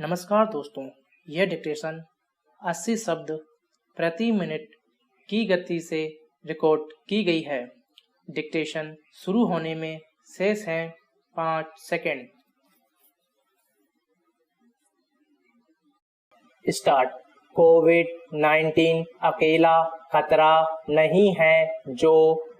नमस्कार दोस्तों, यह डिक्टेशन 80 शब्द प्रति मिनट की गति से रिकॉर्ड की गई है। डिक्टेशन शुरू होने में शेष हैं 5 सेकंड। स्टार्ट। कोविड-19 अकेला खतरा नहीं है जो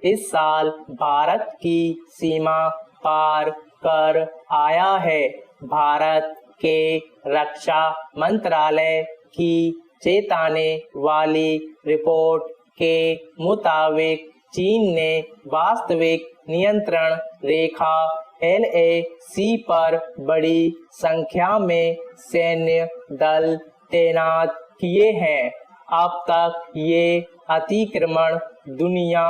इस साल भारत की सीमा पार कर आया है। भारत के रक्षा मंत्रालय की चेताने वाली रिपोर्ट के मुताबिक चीन ने वास्तविक नियंत्रण रेखा LAC पर बड़ी संख्या में सैन्य दल तैनात किए हैं। अब तक ये अतिक्रमण दुनिया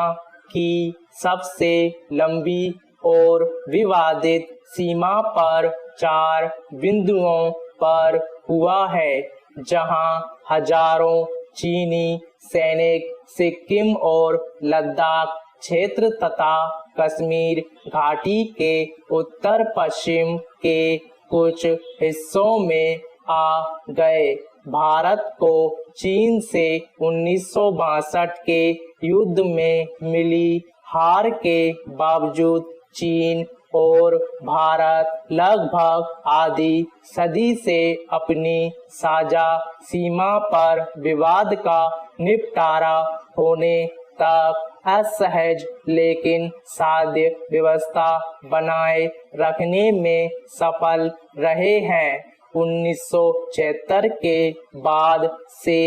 की सबसे लंबी और विवादित सीमा पर 4 बिंदुओं पर हुआ है, जहां हजारों चीनी सैनिक सिक्किम और लद्दाख क्षेत्र तथा कश्मीर घाटी के उत्तर पश्चिम के कुछ हिस्सों में आ गए। भारत को चीन से 1962 के युद्ध में मिली हार के बावजूद चीन और भारत लगभग आधी सदी से अपनी साझा सीमा पर विवाद का निपटारा होने तक असहज लेकिन साध्य व्यवस्था बनाए रखने में सफल रहे हैं। 1976 के बाद से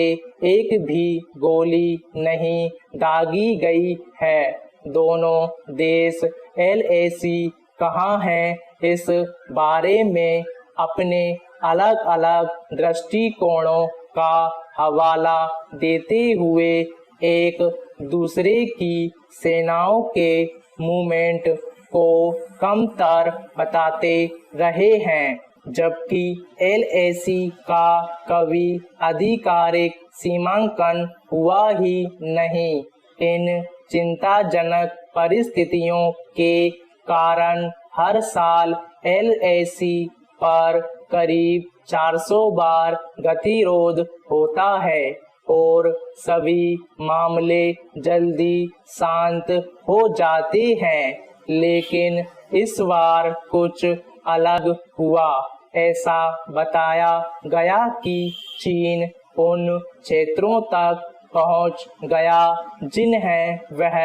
एक भी गोली नहीं दागी गई है। दोनों देश LAC कहाँ हैं, इस बारे में अपने अलग अलग दृष्टिकोणों का हवाला देते हुए एक दूसरे की सेनाओं के मूवमेंट को कमतर बताते रहे हैं, जबकि LAC का कभी आधिकारिक सीमांकन हुआ ही नहीं। इन चिंताजनक परिस्थितियों के कारण हर साल LAC पर करीब 400 बार गतिरोध होता है और सभी मामले जल्दी शांत हो जाते हैं, लेकिन इस बार कुछ अलग हुआ। ऐसा बताया गया कि चीन उन क्षेत्रों तक पहुंच गया जिन्हें वह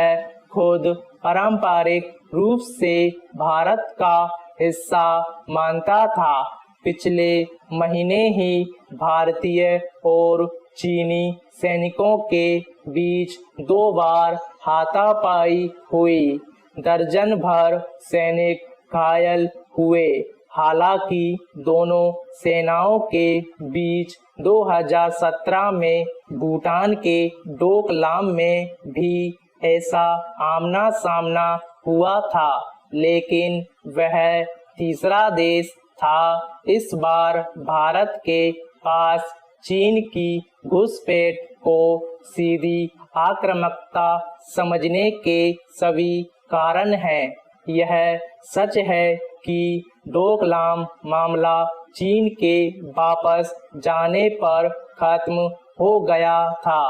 खुद पारंपरिक रूप से भारत का हिस्सा मानता था। पिछले महीने ही भारतीय और चीनी सैनिकों के बीच 2 बार हाथापाई हुई। दर्जन भर सैनिक घायल हुए। हालांकि दोनों सेनाओं के बीच 2017 में भूटान के डोकलाम में भी ऐसा आमना सामना हुआ था, लेकिन वह तीसरा देश था। इस बार भारत के पास चीन की घुसपैठ को सीधी आक्रामकता समझने के सभी कारण हैं। यह सच है कि डोकलाम मामला चीन के वापस जाने पर खत्म हो गया था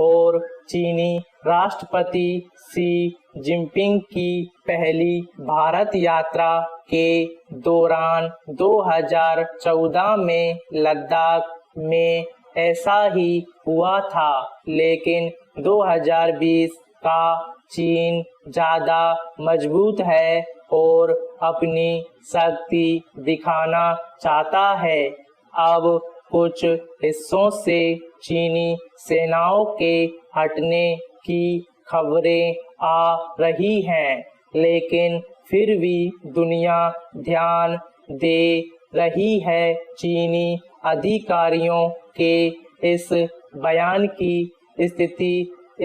और चीनी राष्ट्रपति शी जिनपिंग की पहली भारत यात्रा के दौरान 2014 में लद्दाख में ऐसा ही हुआ था, लेकिन 2020 का चीन ज्यादा मजबूत है और अपनी शक्ति दिखाना चाहता है। अब कुछ हिस्सों से चीनी सेनाओं के हटने की खबरें आ रही हैं, लेकिन फिर भी दुनिया ध्यान दे रही है। चीनी अधिकारियों के इस बयान की स्थिति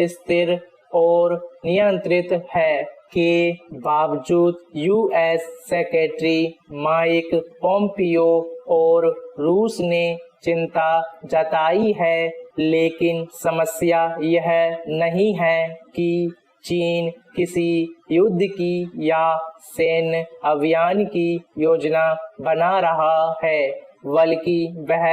स्थिर और नियंत्रित है के बावजूद US सेक्रेटरी माइक पोम्पियो और रूस ने चिंता जताई है, लेकिन समस्या यह नहीं है कि चीन किसी युद्ध की या सैन्य अभियान की योजना बना रहा है। बल्कि वह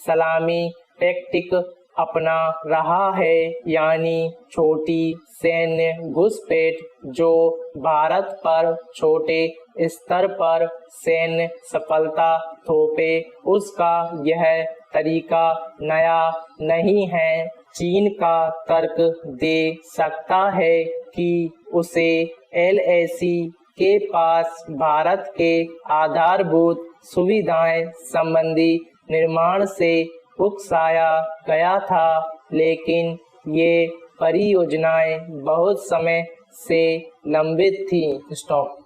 सलामी टैक्टिक अपना रहा है, यानी छोटी सैन्य घुसपैठ जो भारत पर छोटे स्तर पर सैन्य सफलता थोपे। उसका यह तरीका नया नहीं है। चीन का तर्क दे सकता है कि उसे LAC के पास भारत के आधारभूत सुविधाएं संबंधी निर्माण से उकसाया गया था, लेकिन ये परियोजनाएं बहुत समय से लंबित थी। स्टॉप।